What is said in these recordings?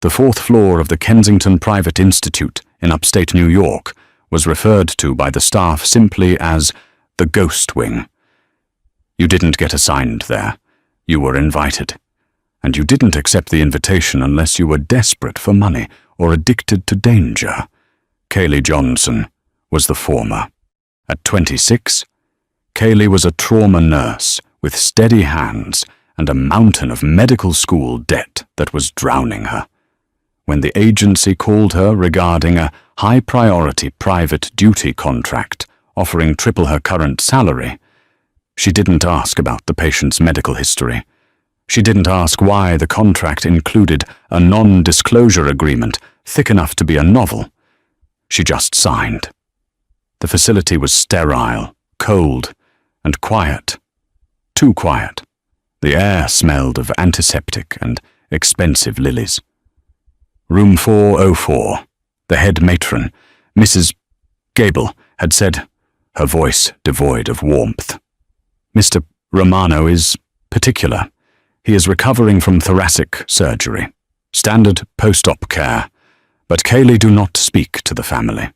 The fourth floor of the Kensington Private Institute in upstate New York was referred to by the staff simply as the Ghost Wing. You didn't get assigned there. You were invited. And you didn't accept the invitation unless you were desperate for money or addicted to danger. Kaylee Johnson was the former. At 26, Kaylee was a trauma nurse with steady hands and a mountain of medical school debt that was drowning her. When the agency called her regarding a high-priority private duty contract offering triple her current salary, she didn't ask about the patient's medical history. She didn't ask why the contract included a non-disclosure agreement thick enough to be a novel. She just signed. The facility was sterile, cold, and quiet. Too quiet. The air smelled of antiseptic and expensive lilies. Room 404, the head matron, Mrs. Gable, had said, her voice devoid of warmth. Mr. Romano is particular. He is recovering from thoracic surgery. Standard post-op care. But Kaylee, do not speak to the family.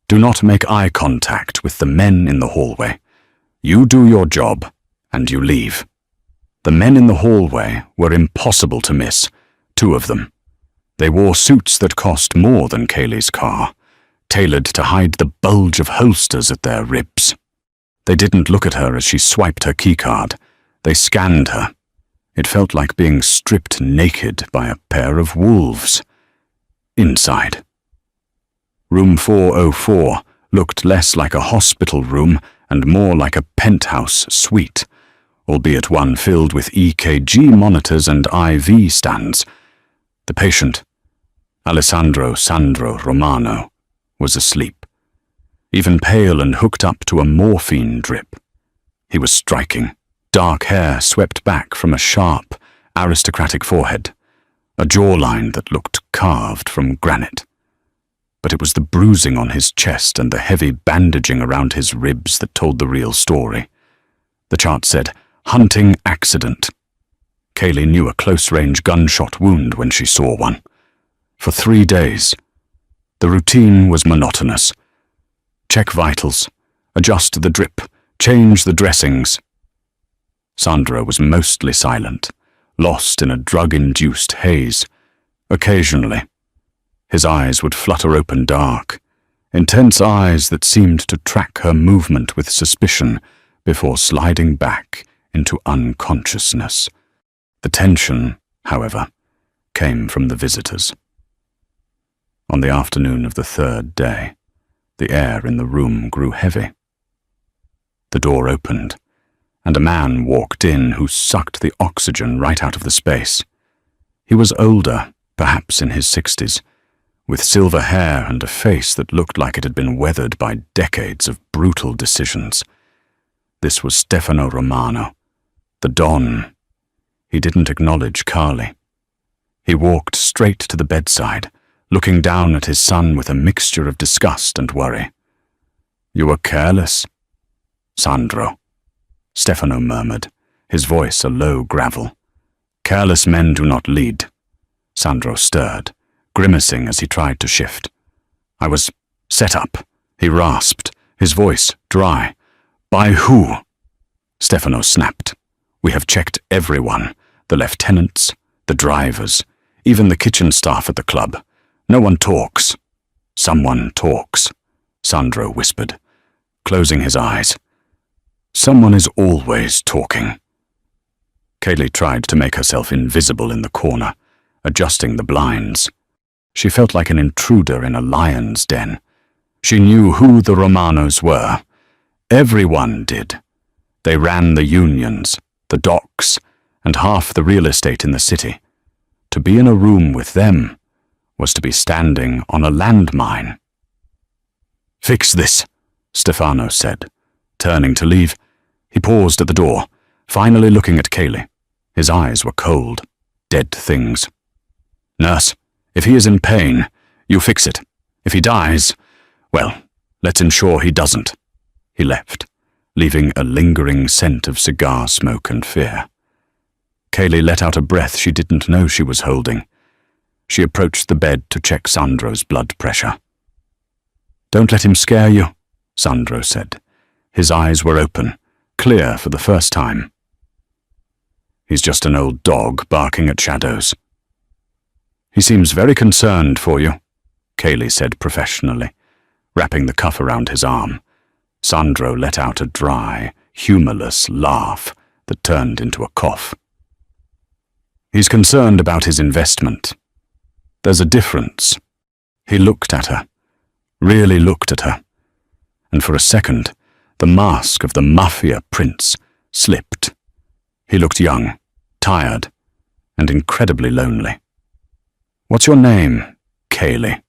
Do not make eye contact with the men in the hallway. You do your job, and you leave. The men in the hallway were impossible to miss, 2 of them. They wore suits that cost more than Kaylee's car, tailored to hide the bulge of holsters at their ribs. They didn't look at her as she swiped her keycard. They scanned her. It felt like being stripped naked by a pair of wolves. Inside. Room 404 looked less like a hospital room and more like a penthouse suite, albeit one filled with EKG monitors and IV stands. The patient, Alessandro Sandro Romano, was asleep, even pale and hooked up to a morphine drip. He was striking. Dark hair swept back from a sharp, aristocratic forehead, a jawline that looked carved from granite. But it was the bruising on his chest and the heavy bandaging around his ribs that told the real story. The chart said, hunting accident. Kaylee knew a close-range gunshot wound when she saw one. For 3 days, the routine was monotonous. Check vitals, adjust the drip, change the dressings. Sandro was mostly silent, lost in a drug-induced haze. Occasionally, his eyes would flutter open dark, intense eyes that seemed to track her movement with suspicion before sliding back into unconsciousness. The tension, however, came from the visitors. On the afternoon of the 3rd day, the air in the room grew heavy. The door opened, and a man walked in who sucked the oxygen right out of the space. He was older, perhaps in his 60s, with silver hair and a face that looked like it had been weathered by decades of brutal decisions. This was Stefano Romano, the Don. He didn't acknowledge Carly. He walked straight to the bedside, looking down at his son with a mixture of disgust and worry. "You were careless, Sandro," Stefano murmured, his voice a low gravel. "Careless men do not lead." Sandro stirred, grimacing as he tried to shift. "I was set up," he rasped, his voice dry. "By who?" Stefano snapped. "We have checked everyone, the lieutenants, the drivers, even the kitchen staff at the club. No one talks." "Someone talks," Sandro whispered, closing his eyes. "Someone is always talking." Kaylee tried to make herself invisible in the corner, adjusting the blinds. She felt like an intruder in a lion's den. She knew who the Romanos were. Everyone did. They ran the unions, the docks, and half the real estate in the city. To be in a room with them was to be standing on a landmine. "Fix this," Stefano said. Turning to leave, he paused at the door, finally looking at Kaylee. His eyes were cold, dead things. "Nurse, if he is in pain, you fix it. If he dies, well, let's ensure he doesn't." He left, leaving a lingering scent of cigar smoke and fear. Kaylee let out a breath she didn't know she was holding. She approached the bed to check Sandro's blood pressure. "Don't let him scare you," Sandro said. His eyes were open, clear for the first time. "He's just an old dog barking at shadows." "He seems very concerned for you," Kaylee said professionally, wrapping the cuff around his arm. Sandro let out a dry, humorless laugh that turned into a cough. "He's concerned about his investment. There's a difference." He looked at her, really looked at her, and for a second, the mask of the Mafia prince slipped. He looked young, tired, and incredibly lonely. "What's your name, Kaylee?"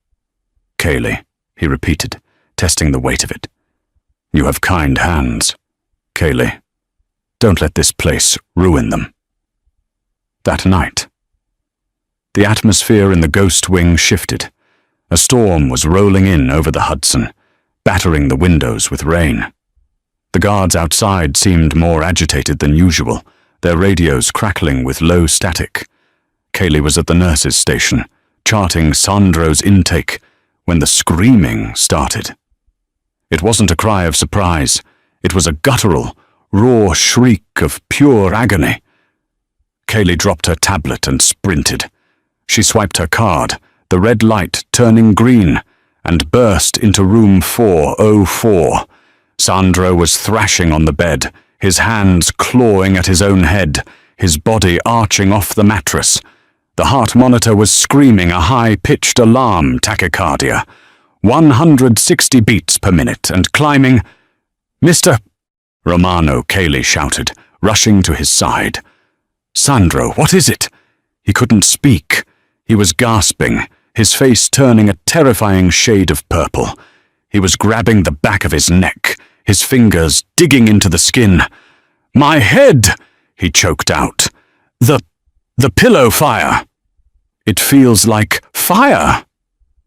"Kaylee," he repeated, testing the weight of it. "You have kind hands, Kaylee. Don't let this place ruin them." That night, the atmosphere in the ghost wing shifted. A storm was rolling in over the Hudson, battering the windows with rain. The guards outside seemed more agitated than usual, their radios crackling with low static. Kaylee was at the nurse's station, charting Sandro's intake, when the screaming started. It wasn't a cry of surprise. It was a guttural, raw shriek of pure agony. Kaylee dropped her tablet and sprinted. She swiped her card, the red light turning green, and burst into room 404. Sandro was thrashing on the bed, his hands clawing at his own head, his body arching off the mattress. The heart monitor was screaming a high-pitched alarm tachycardia, 160 beats per minute, and climbing. "Mr. Romano," Kaylee shouted, rushing to his side. "Sandro, what is it?" He couldn't speak. He was gasping, his face turning a terrifying shade of purple. He was grabbing the back of his neck, his fingers digging into the skin. "My head!" he choked out. The pillow fire." "It feels like fire."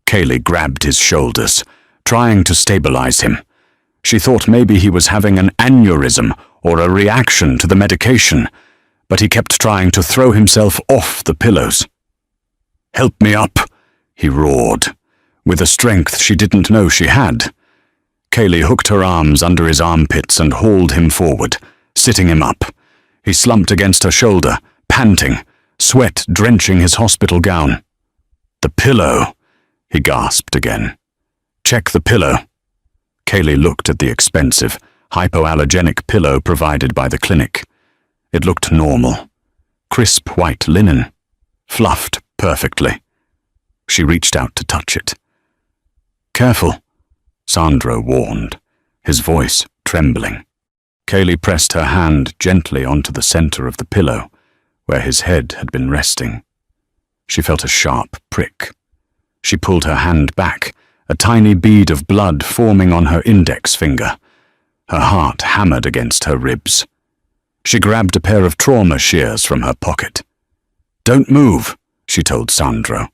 Kaylee grabbed his shoulders, trying to stabilize him. She thought maybe he was having an aneurysm or a reaction to the medication, but he kept trying to throw himself off the pillows. "Help me up," he roared, with a strength she didn't know she had. Kaylee hooked her arms under his armpits and hauled him forward, sitting him up. He slumped against her shoulder, panting, sweat drenching his hospital gown. "The pillow," he gasped again. "Check the pillow." Kaylee looked at the expensive, hypoallergenic pillow provided by the clinic. It looked normal. Crisp white linen, fluffed perfectly. She reached out to touch it. "Careful," Sandro warned, his voice trembling. Kaylee pressed her hand gently onto the center of the pillow, where his head had been resting. She felt a sharp prick. She pulled her hand back, a tiny bead of blood forming on her index finger. Her heart hammered against her ribs. She grabbed a pair of trauma shears from her pocket. "Don't move," she told Sandro.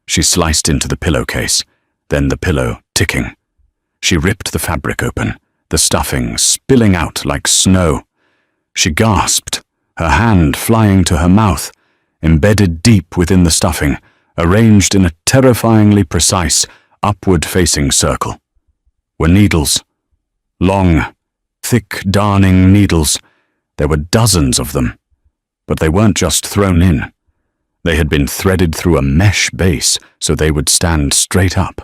She sliced into the pillowcase, then the pillow ticking. She ripped the fabric open, the stuffing spilling out like snow. She gasped, her hand flying to her mouth, embedded deep within the stuffing, arranged in a terrifyingly precise, upward-facing circle, were needles. Long, thick, darning needles. There were dozens of them, but they weren't just thrown in. They had been threaded through a mesh base so they would stand straight up.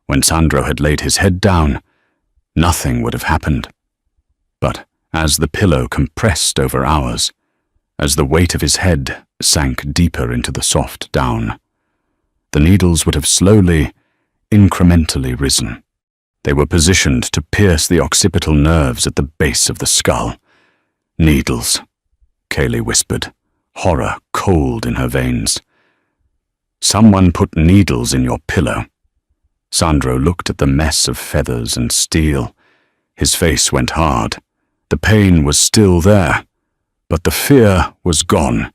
When Sandro had laid his head down, nothing would have happened. But as the pillow compressed over hours, as the weight of his head sank deeper into the soft down, the needles would have slowly, incrementally risen. They were positioned to pierce the occipital nerves at the base of the skull. "Needles," Kaylee whispered, horror cold in her veins. "Someone put needles in your pillow." Sandro looked at the mess of feathers and steel. His face went hard. The pain was still there, but the fear was gone,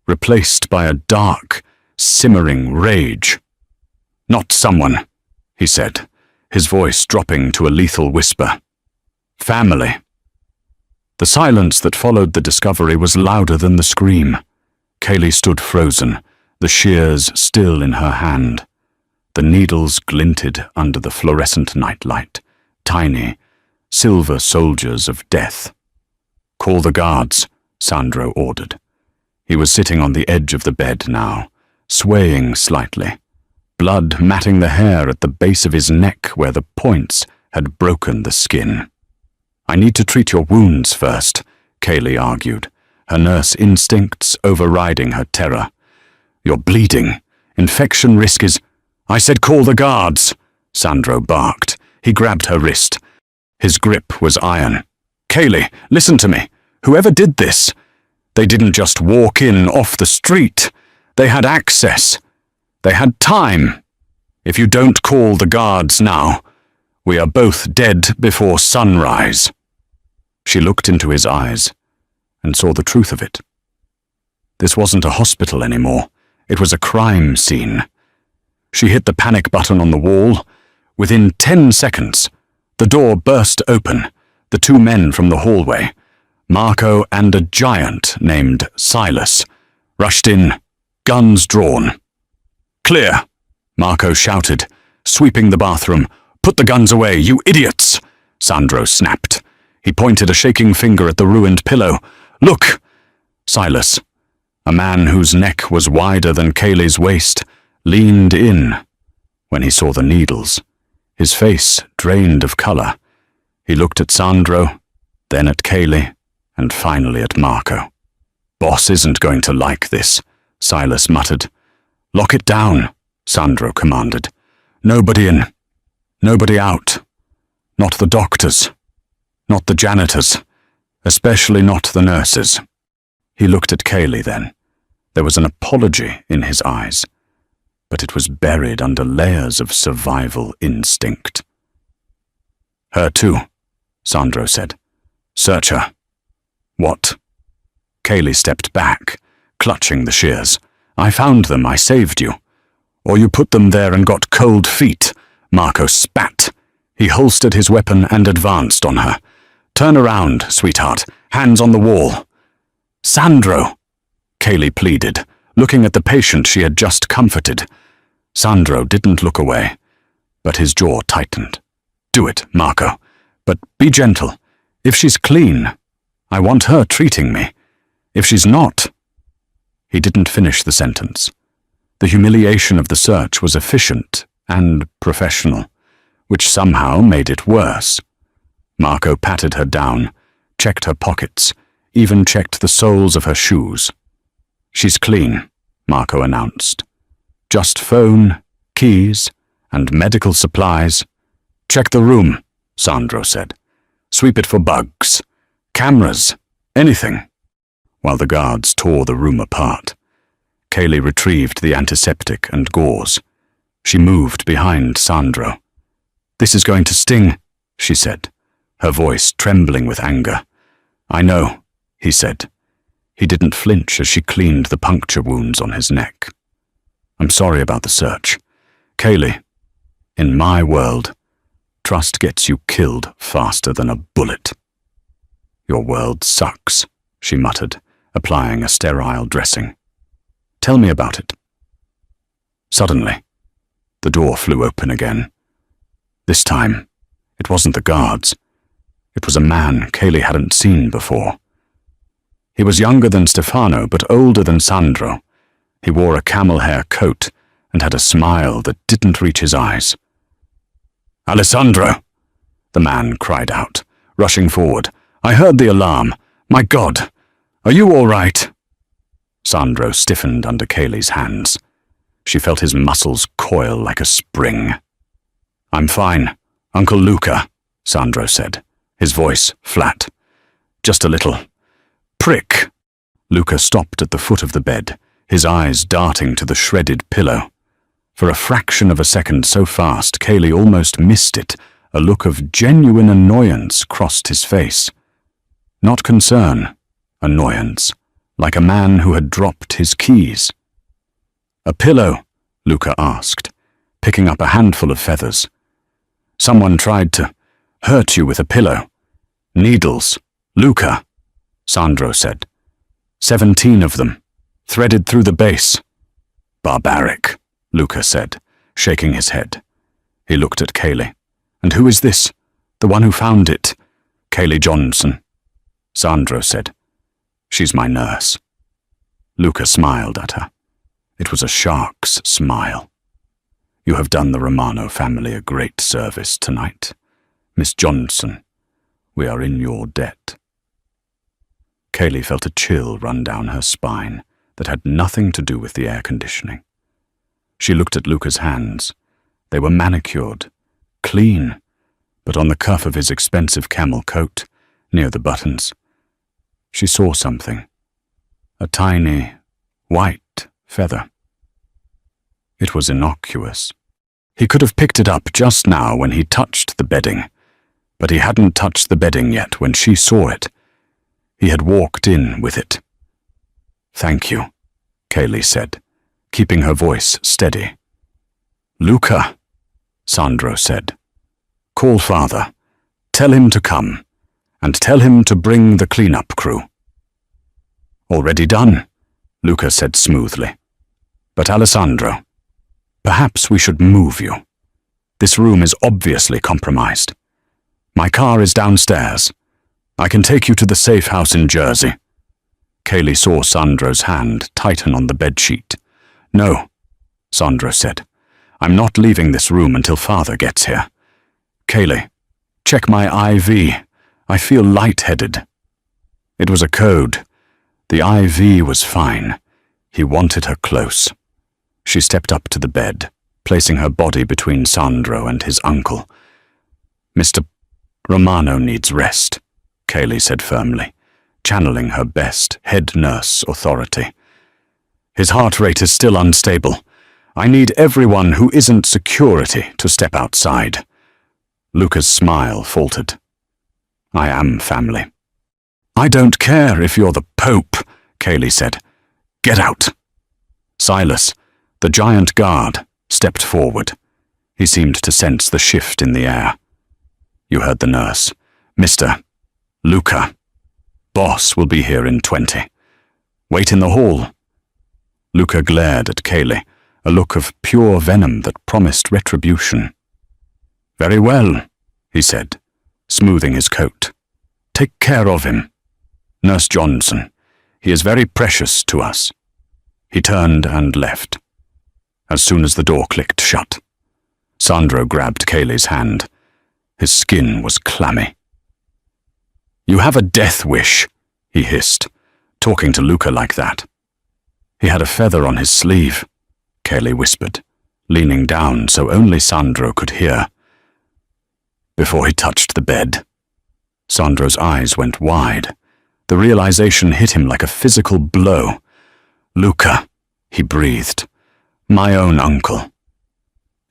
replaced by a dark, simmering rage. "Not someone," he said, his voice dropping to a lethal whisper. "Family." The silence that followed the discovery was louder than the scream. Kaylee stood frozen, the shears still in her hand. The needles glinted under the fluorescent nightlight, tiny, silver soldiers of death. "Call the guards," Sandro ordered. He was sitting on the edge of the bed now, swaying slightly, blood matting the hair at the base of his neck where the points had broken the skin. "I need to treat your wounds first," Kaylee argued, her nurse instincts overriding her terror. "You're bleeding. Infection risk is—" "I said call the guards," Sandro barked. He grabbed her wrist. His grip was iron. "Kaylee, listen to me. Whoever did this, they didn't just walk in off the street. They had access. They had time. If you don't call the guards now, we are both dead before sunrise." She looked into his eyes and saw the truth of it. This wasn't a hospital anymore. It was a crime scene. She hit the panic button on the wall. Within 10 seconds, the door burst open. The two men from the hallway, Marco and a giant named Silas, rushed in, guns drawn. "Clear," Marco shouted, sweeping the bathroom. "Put the guns away, you idiots!" Sandro snapped. He pointed a shaking finger at the ruined pillow. "Look!" Silas, a man whose neck was wider than Kaylee's waist, leaned in when he saw the needles. His face drained of color. He looked at Sandro, then at Kaylee, and finally at Marco. "Boss isn't going to like this," Silas muttered. "Lock it down," Sandro commanded. "Nobody in, nobody out. Not the doctors, not the janitors, especially not the nurses." He looked at Kaylee then. There was an apology in his eyes, but it was buried under layers of survival instinct. "Her too," Sandro said. "Search her." "What?" Kaylee stepped back, clutching the shears. "I found them, I saved you. Or you put them there and got cold feet." Marco spat. He holstered his weapon and advanced on her. "Turn around, sweetheart. Hands on the wall." "Sandro," Kaylee pleaded, looking at the patient she had just comforted. Sandro didn't look away, but his jaw tightened. "Do it, Marco. But be gentle. If she's clean, I want her treating me. If she's not—" He didn't finish the sentence. The humiliation of the search was efficient and professional, which somehow made it worse. Marco patted her down, checked her pockets, even checked the soles of her shoes. "She's clean," Marco announced. "Just phone, keys, and medical supplies." "Check the room," Sandro said. "Sweep it for bugs. Cameras, anything." While the guards tore the room apart, Kaylee retrieved the antiseptic and gauze. She moved behind Sandro. "This is going to sting," she said, her voice trembling with anger. "I know," he said. He didn't flinch as she cleaned the puncture wounds on his neck. "I'm sorry about the search. Kaylee, in my world, trust gets you killed faster than a bullet." "Your world sucks," she muttered, applying a sterile dressing. "Tell me about it." Suddenly, the door flew open again. This time, it wasn't the guards. It was a man Kaylee hadn't seen before. He was younger than Stefano, but older than Sandro. He wore a camel hair coat and had a smile that didn't reach his eyes. "Alessandro!" the man cried out, rushing forward. "I heard the alarm. My God! Are you all right?" Sandro stiffened under Kaylee's hands. She felt his muscles coil like a spring. "I'm fine, Uncle Luca," Sandro said, his voice flat. "Just a little prick." Luca stopped at the foot of the bed, his eyes darting to the shredded pillow. For a fraction of a second, so fast Kaylee almost missed it, a look of genuine annoyance crossed his face. Not concern, annoyance, like a man who had dropped his keys. "A pillow?" Luca asked, picking up a handful of feathers. "Someone tried to hurt you with a pillow. Needles, Luca," Sandro said. 17 of them, threaded through the base. Barbaric, Luca said, shaking his head. He looked at Kaylee. And who is this? The one who found it? Kaylee Johnson. Sandro said. She's my nurse. Luca smiled at her. It was a shark's smile. You have done the Romano family a great service tonight. Miss Johnson, we are in your debt. Kaylee felt a chill run down her spine that had nothing to do with the air conditioning. She looked at Luca's hands. They were manicured, clean, but on the cuff of his expensive camel coat, near the buttons, she saw something. A tiny, white feather. It was innocuous. He could have picked it up just now when he touched the bedding, but he hadn't touched the bedding yet when she saw it. He had walked in with it. Thank you, Kaylee said, keeping her voice steady. Luca, Sandro said. Call father. Tell him to come, and tell him to bring the cleanup crew. Already done, Luca said smoothly. But Alessandro, perhaps we should move you. This room is obviously compromised. My car is downstairs. I can take you to the safe house in Jersey. Kaylee saw Sandro's hand tighten on the bedsheet. No, Sandro said. I'm not leaving this room until father gets here. Kaylee, check my IV. I feel lightheaded. It was a code. The IV was fine. He wanted her close. She stepped up to the bed, placing her body between Sandro and his uncle. Mr. Romano needs rest, Kaylee said firmly, channeling her best head nurse authority. His heart rate is still unstable. I need everyone who isn't security to step outside. Luca's smile faltered. I am family. I don't care if you're the Pope, Kaylee said. Get out. Silas, the giant guard, stepped forward. He seemed to sense the shift in the air. You heard the nurse. Mr. Luca. Boss will be here in 20. Wait in the hall. Luca glared at Kaylee, a look of pure venom that promised retribution. Very well, he said, smoothing his coat. Take care of him. Nurse Johnson, he is very precious to us. He turned and left. As soon as the door clicked shut, Sandro grabbed Kaylee's hand. His skin was clammy. You have a death wish, he hissed, talking to Luca like that. He had a feather on his sleeve, Kaylee whispered, leaning down so only Sandro could hear. Before he touched the bed, Sandro's eyes went wide. The realization hit him like a physical blow. Luca, he breathed. My own uncle.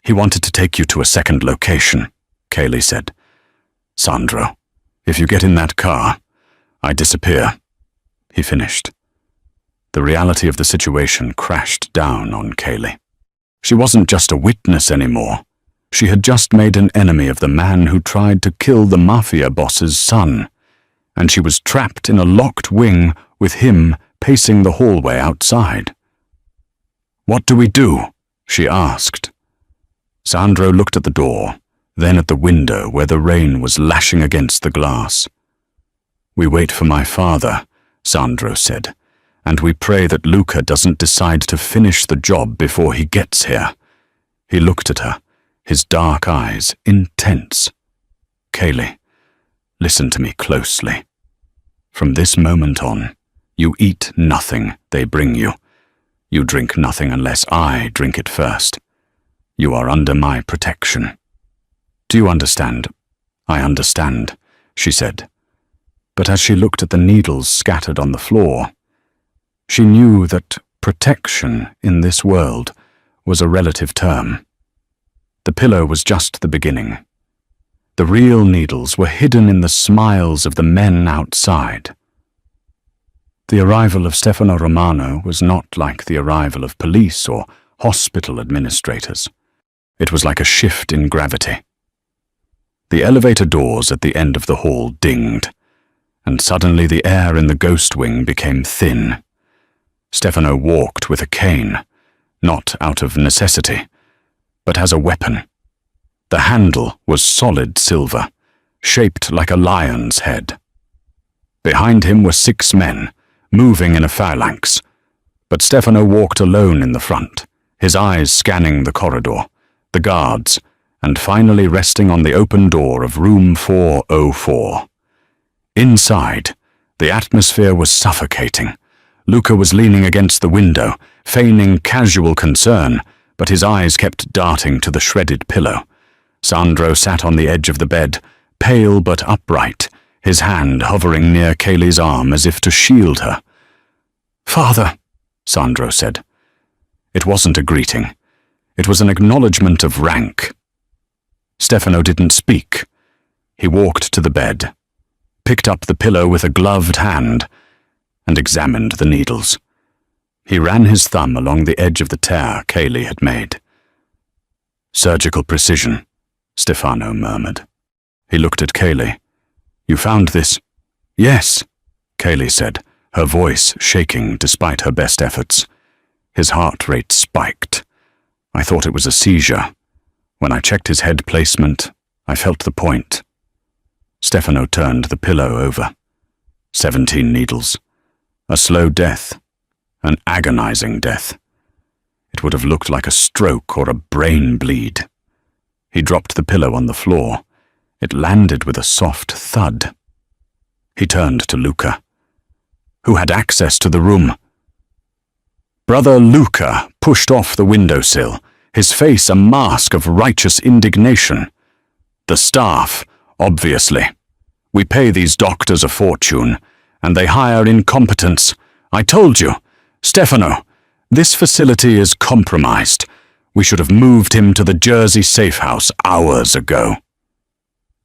He wanted to take you to a second location, Kaylee said. Sandro, if you get in that car, I disappear, he finished. The reality of the situation crashed down on Kaylee. She wasn't just a witness anymore. She had just made an enemy of the man who tried to kill the Mafia boss's son, and she was trapped in a locked wing with him pacing the hallway outside. What do we do? She asked. Sandro looked at the door, then at the window where the rain was lashing against the glass. We wait for my father, Sandro said, and we pray that Luca doesn't decide to finish the job before he gets here. He looked at her, his dark eyes intense. Kaylee, listen to me closely. From this moment on, you eat nothing they bring you. You drink nothing unless I drink it first. You are under my protection. Do you understand? I understand, she said. But as she looked at the needles scattered on the floor, she knew that protection in this world was a relative term. The pillow was just the beginning. The real needles were hidden in the smiles of the men outside. The arrival of Stefano Romano was not like the arrival of police or hospital administrators. It was like a shift in gravity. The elevator doors at the end of the hall dinged, and suddenly the air in the ghost wing became thin. Stefano walked with a cane, not out of necessity, but as a weapon. The handle was solid silver, shaped like a lion's head. Behind him were 6 men, moving in a phalanx, but Stefano walked alone in the front, his eyes scanning the corridor, the guards, and finally resting on the open door of room 404. Inside, the atmosphere was suffocating. Luca was leaning against the window, feigning casual concern, but his eyes kept darting to the shredded pillow. Sandro sat on the edge of the bed, pale but upright, his hand hovering near Kaylee's arm as if to shield her. "Father," Sandro said. It wasn't a greeting. It was an acknowledgement of rank. Stefano didn't speak. He walked to the bed, picked up the pillow with a gloved hand, and examined the needles. He ran his thumb along the edge of the tear Kaylee had made. "Surgical precision," Stefano murmured. He looked at Kaylee. "You found this?" "Yes," Kaylee said, her voice shaking despite her best efforts. His heart rate spiked. "I thought it was a seizure. When I checked his head placement, I felt the point." Stefano turned the pillow over. 17 needles. A slow death. An agonizing death. It would have looked like a stroke or a brain bleed. He dropped the pillow on the floor. It landed with a soft thud. He turned to Luca, who had access to the room. Brother Luca pushed off the windowsill, his face a mask of righteous indignation. "The staff, obviously. We pay these doctors a fortune, and they hire incompetence. I told you, Stefano, this facility is compromised. We should have moved him to the Jersey safe house hours ago."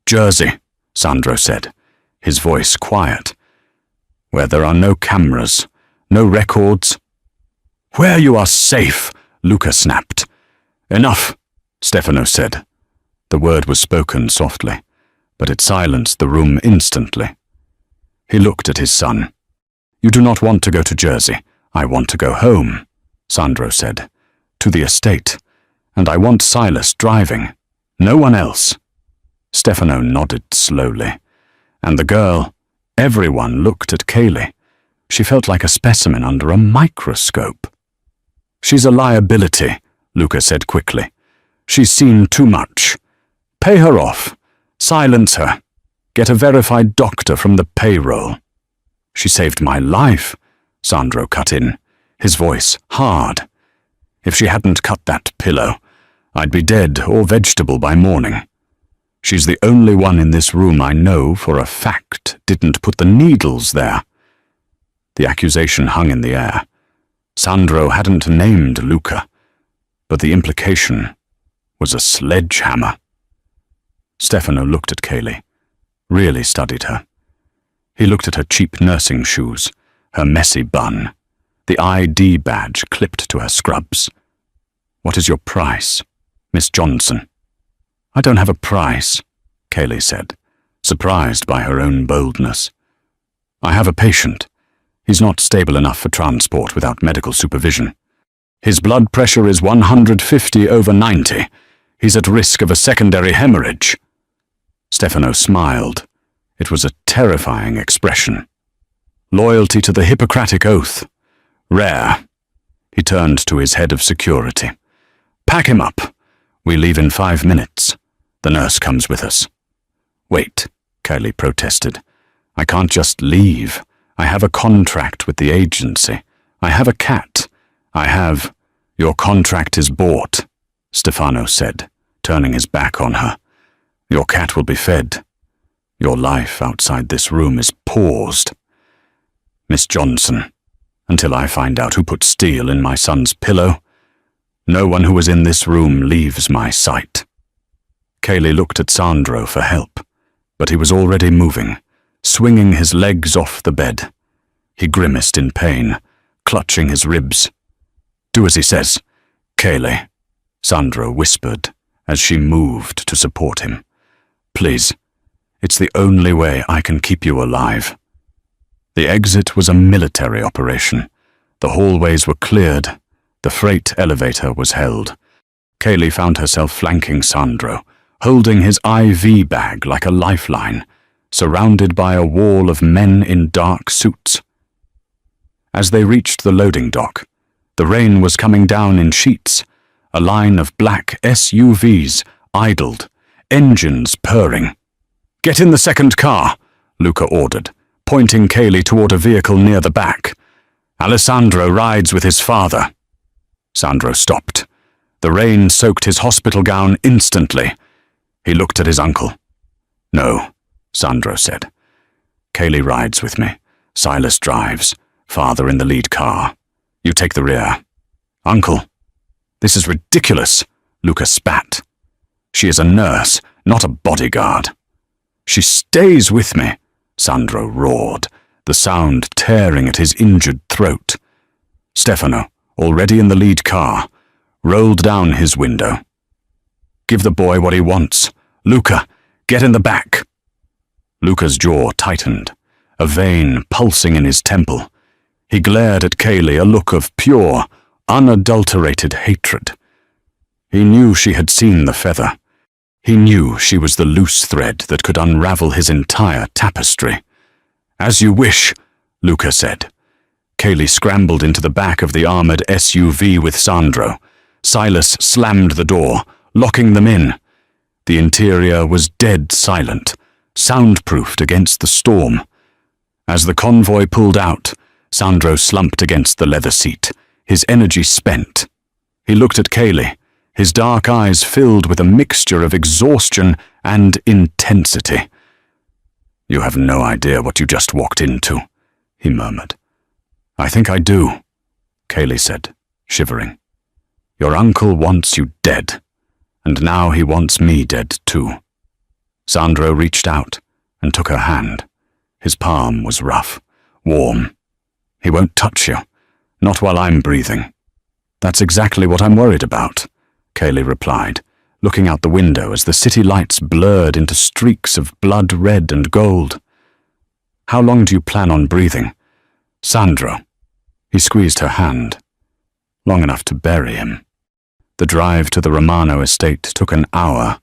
"Jersey," Sandro said, his voice quiet. "Where there are no cameras, no records." "Where you are safe," Luca snapped. "Enough," Stefano said. The word was spoken softly, but it silenced the room instantly. He looked at his son. "You do not want to go to Jersey. I want to go home," Sandro said. "To the estate. And I want Silas driving. No one else." Stefano nodded slowly. And the girl, everyone looked at Kaylee. She felt like a specimen under a microscope. "She's a liability," Luca said quickly. "She's seen too much. Pay her off. Silence her. Get a verified doctor from the payroll." "She saved my life," Sandro cut in, his voice hard. "If she hadn't cut that pillow, I'd be dead or vegetable by morning. She's the only one in this room I know for a fact didn't put the needles there." The accusation hung in the air. Sandro hadn't named Luca, but the implication was a sledgehammer. Stefano looked at Kaylee, really studied her. He looked at her cheap nursing shoes, her messy bun, the ID badge clipped to her scrubs. "What is your price, Miss Johnson?" "I don't have a price," Kaylee said, surprised by her own boldness. "I have a patient. He's not stable enough for transport without medical supervision. His blood pressure is 150/90. He's at risk of a secondary hemorrhage." Stefano smiled. It was a terrifying expression. Loyalty to the Hippocratic Oath. Rare. He turned to his head of security. "Pack him up. We leave in 5 minutes. The nurse comes with us." "Wait," Kaylee protested. "I can't just leave. I have a contract with the agency. I have a cat. Your contract is bought," Stefano said, turning his back on her. "Your cat will be fed. Your life outside this room is paused. Miss Johnson, until I find out who put steel in my son's pillow, no one who was in this room leaves my sight." Kaylee looked at Sandro for help, but he was already moving, swinging his legs off the bed. He grimaced in pain, clutching his ribs. "Do as he says, Kaylee," Sandro whispered as she moved to support him. "Please, it's the only way I can keep you alive." The exit was a military operation. The hallways were cleared, The freight elevator was held. Kaylee found herself flanking Sandro, holding his IV bag like a lifeline, surrounded by a wall of men in dark suits. As they reached the loading dock, the rain was coming down in sheets. A line of black SUVs idled, engines purring. "Get in the second car," Luca ordered, pointing Kaylee toward a vehicle near the back. "Alessandro rides with his father." Sandro stopped. The rain soaked his hospital gown instantly. He looked at his uncle. "No," Sandro said. "Kaylee rides with me. Silas drives. Father in the lead car. You take the rear." "Uncle, this is ridiculous," Luca spat. "She is a nurse, not a bodyguard." "She stays with me," Sandro roared, the sound tearing at his injured throat. Stefano, already in the lead car, rolled down his window. "Give the boy what he wants. Luca, get in the back." Luca's jaw tightened, a vein pulsing in his temple. He glared at Kaylee, a look of pure, unadulterated hatred. He knew she had seen the feather. He knew she was the loose thread that could unravel his entire tapestry. "As you wish," Luca said. Kaylee scrambled into the back of the armored SUV with Sandro. Silas slammed the door, locking them in. The interior was dead silent, soundproofed against the storm. As the convoy pulled out, Sandro slumped against the leather seat, his energy spent. He looked at Kaylee, his dark eyes filled with a mixture of exhaustion and intensity. "You have no idea what you just walked into," he murmured. "I think I do," Kaylee said, shivering. "Your uncle wants you dead, and now he wants me dead too." Sandro reached out and took her hand. His palm was rough, warm. "He won't touch you, not while I'm breathing." "That's exactly what I'm worried about," Kaylee replied, looking out the window as the city lights blurred into streaks of blood red and gold. "How long do you plan on breathing?" "Sandro." He squeezed her hand. "Long enough to bury him." The drive to the Romano estate took an hour,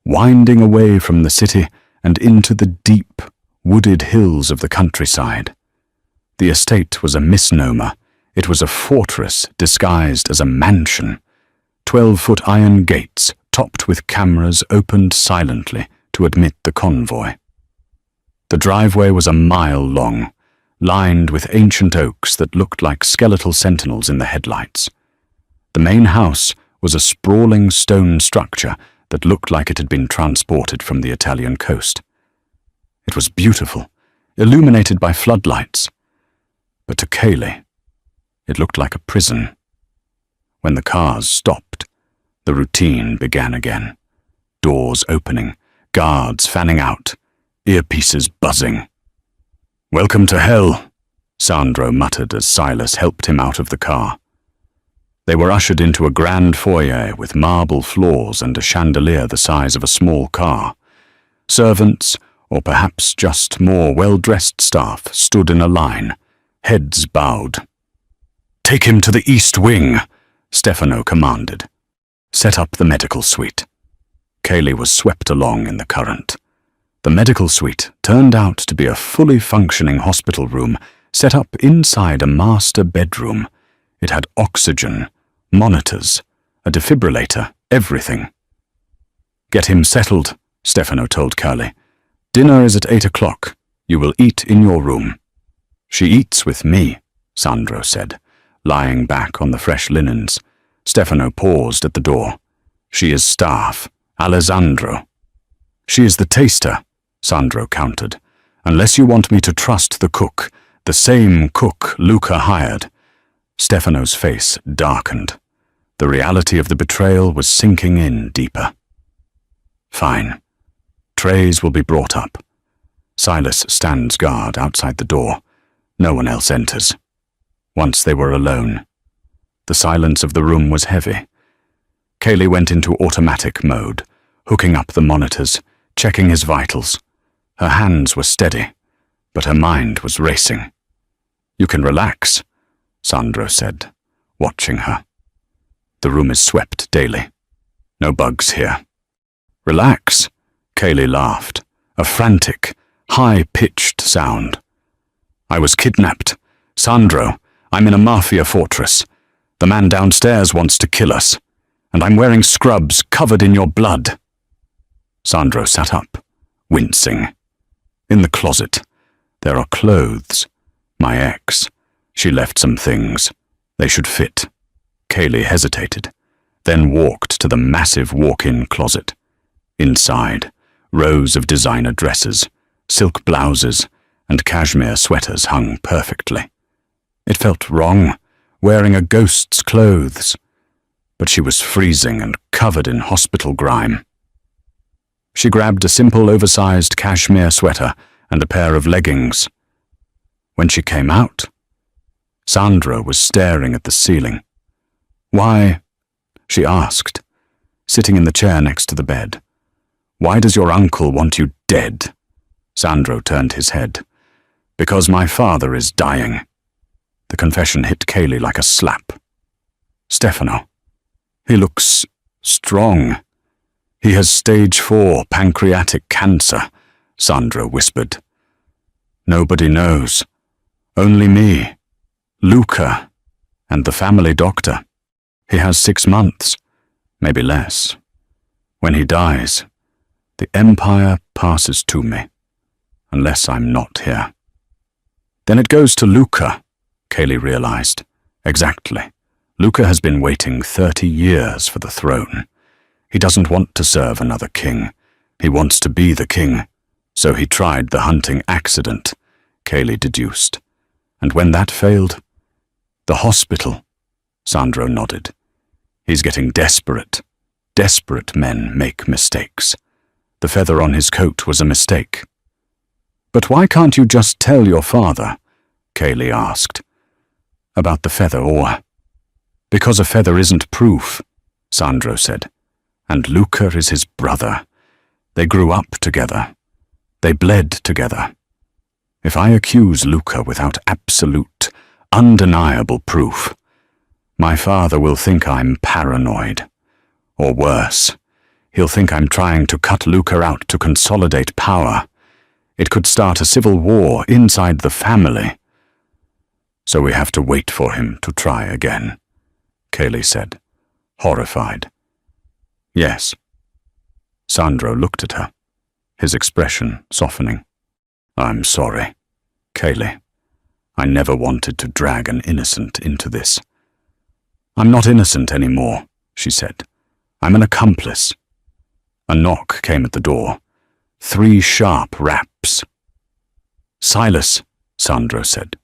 winding away from the city and into the deep, wooded hills of the countryside. The estate was a misnomer. It was a fortress disguised as a mansion. 12-foot iron gates, topped with cameras, opened silently to admit the convoy. The driveway was a mile long, lined with ancient oaks that looked like skeletal sentinels in the headlights. The main house was a sprawling stone structure that looked like it had been transported from the Italian coast. It was beautiful, illuminated by floodlights. But to Kaylee, it looked like a prison. When the cars stopped, the routine began again. Doors opening, guards fanning out, earpieces buzzing. "Welcome to hell," Sandro muttered as Silas helped him out of the car. They were ushered into a grand foyer with marble floors and a chandelier the size of a small car. Servants, or perhaps just more well-dressed staff, stood in a line, heads bowed. "Take him to the East Wing," Stefano commanded. "Set up the medical suite." Kaylee was swept along in the current. The medical suite turned out to be a fully functioning hospital room set up inside a master bedroom. It had oxygen, monitors, a defibrillator, everything. "Get him settled," Stefano told Kaylee. "Dinner is at 8 o'clock. You will eat in your room." "She eats with me," Sandro said, lying back on the fresh linens. Stefano paused at the door. "She is staff, Alessandro." "She is the taster," Sandro countered. "Unless you want me to trust the cook, the same cook Luca hired." Stefano's face darkened. The reality of the betrayal was sinking in deeper. "Fine. Trays will be brought up. Silas stands guard outside the door. No one else enters." Once they were alone, the silence of the room was heavy. Kaylee went into automatic mode, hooking up the monitors, checking his vitals. Her hands were steady, but her mind was racing. "You can relax," Sandro said, watching her. The room is swept daily. No bugs here. Relax, Kaylee laughed, a frantic, high-pitched sound. I was kidnapped. Sandro, I'm in a Mafia fortress. The man downstairs wants to kill us, and I'm wearing scrubs covered in your blood. Sandro sat up, wincing. In the closet, there are clothes. My ex. She left some things. They should fit. Kaylee hesitated, then walked to the massive walk-in closet. Inside, rows of designer dresses, silk blouses, and cashmere sweaters hung perfectly. It felt wrong, wearing a ghost's clothes, but she was freezing and covered in hospital grime. She grabbed a simple oversized cashmere sweater and a pair of leggings. When she came out, Sandra was staring at the ceiling. "Why?" she asked, sitting in the chair next to the bed. "Why does your uncle want you dead?" Sandro turned his head. "Because my father is dying." The confession hit Kaylee like a slap. "Stefano. He looks strong. He has stage 4 pancreatic cancer," Sandro whispered. "Nobody knows. Only me, Luca, and the family doctor. He has 6 months, maybe less. When he dies, the empire passes to me, unless I'm not here." "Then it goes to Luca," Kaylee realized. Exactly. Luca has been waiting 30 years for the throne. He doesn't want to serve another king. He wants to be the king. So he tried the hunting accident, Kaylee deduced. And when that failed, the hospital, Sandro nodded. He's getting desperate. Desperate men make mistakes. The feather on his coat was a mistake. "But why can't you just tell your father?" Kaylee asked. "About the feather or—" "Because a feather isn't proof," Sandro said. "And Luca is his brother. They grew up together. They bled together. If I accuse Luca without absolute, undeniable proof, my father will think I'm paranoid. Or worse, he'll think I'm trying to cut Luca out to consolidate power. It could start a civil war inside the family. So we have to wait for him to try again," Kaylee said, horrified. "Yes." Sandro looked at her, his expression softening. "I'm sorry, Kaylee. I never wanted to drag an innocent into this." "I'm not innocent anymore," she said. "I'm an accomplice." A knock came at the door. 3 sharp raps. "Silas," Sandro said.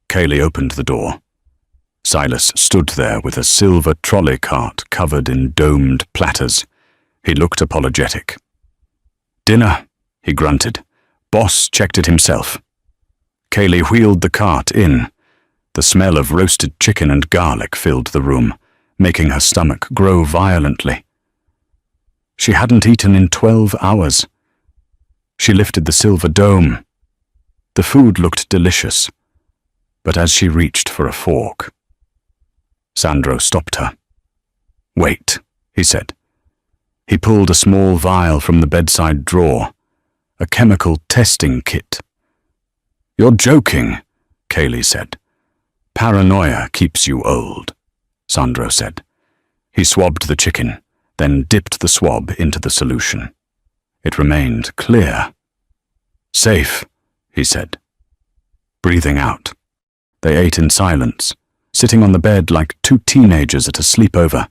Kaylee opened the door. Silas stood there with a silver trolley cart covered in domed platters. He looked apologetic. "Dinner," he grunted. "Boss checked it himself." Kaylee wheeled the cart in. The smell of roasted chicken and garlic filled the room, making her stomach grow violently. She hadn't eaten in 12 hours. She lifted the silver dome. The food looked delicious, but as she reached for a fork, Sandro stopped her. "Wait," he said. He pulled a small vial from the bedside drawer, a chemical testing kit. "You're joking," Kaylee said. "Paranoia keeps you old," Sandro said. He swabbed the chicken, then dipped the swab into the solution. It remained clear. "Safe," he said. Breathing out, they ate in silence, sitting on the bed like 2 teenagers at a sleepover,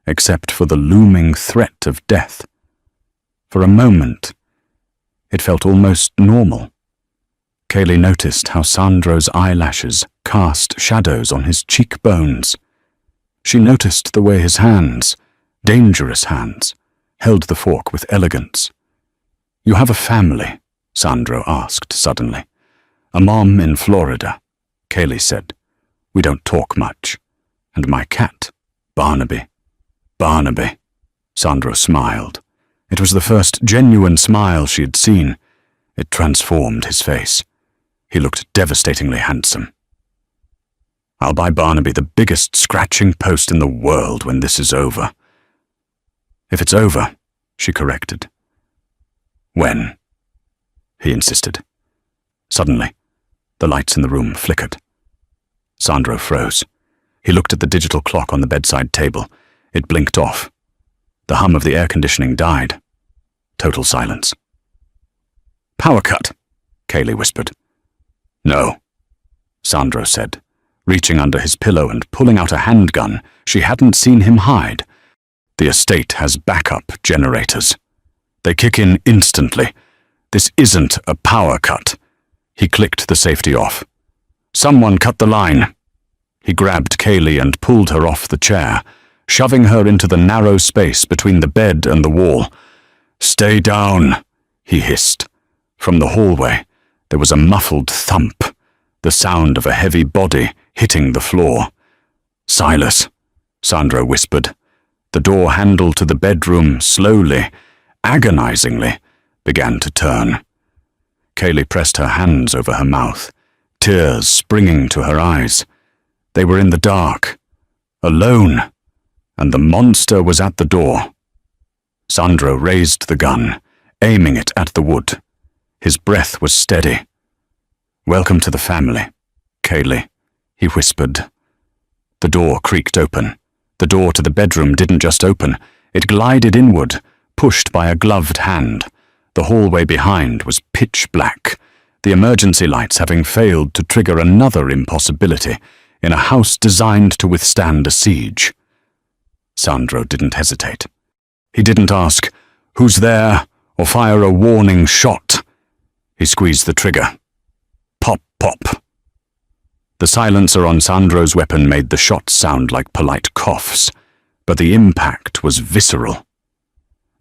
except for the looming threat of death. For a moment, it felt almost normal. Kaylee noticed how Sandro's eyelashes cast shadows on his cheekbones. She noticed the way his hands, dangerous hands, held the fork with elegance. "You have a family?" Sandro asked suddenly. "A mom in Florida," Kaylee said. "We don't talk much. And my cat, Barnaby." "Barnaby," Sandro smiled. It was the first genuine smile she had seen. It transformed his face. He looked devastatingly handsome. I'll buy Barnaby the biggest scratching post in the world when this is over." "If it's over," she corrected. "When?" he insisted. Suddenly, the lights in the room flickered. Sandro froze. He looked at the digital clock on the bedside table. It blinked off. The hum of the air conditioning died. Total silence. "Power cut," Kaylee whispered. "No," Sandro said, reaching under his pillow and pulling out a handgun she hadn't seen him hide. "The estate has backup generators. They kick in instantly. This isn't a power cut." He clicked the safety off. "Someone cut the line." He grabbed Kaylee and pulled her off the chair, shoving her into the narrow space between the bed and the wall. "Stay down," he hissed. From the hallway, there was a muffled thump, the sound of a heavy body hitting the floor. "Silas," Sandro whispered. The door handle to the bedroom slowly, agonizingly, began to turn. Kaylee pressed her hands over her mouth, tears springing to her eyes. They were in the dark, alone, and the monster was at the door. Sandro raised the gun, aiming it at the wood. His breath was steady. "Welcome to the family, Kaylee," he whispered. The door creaked open. The door to the bedroom didn't just open, it glided inward, pushed by a gloved hand. The hallway behind was pitch black, the emergency lights having failed to trigger another impossibility in a house designed to withstand a siege. Sandro didn't hesitate. He didn't ask, "Who's there?" or fire a warning shot. He squeezed the trigger. Pop, pop. The silencer on Sandro's weapon made the shots sound like polite coughs, but the impact was visceral.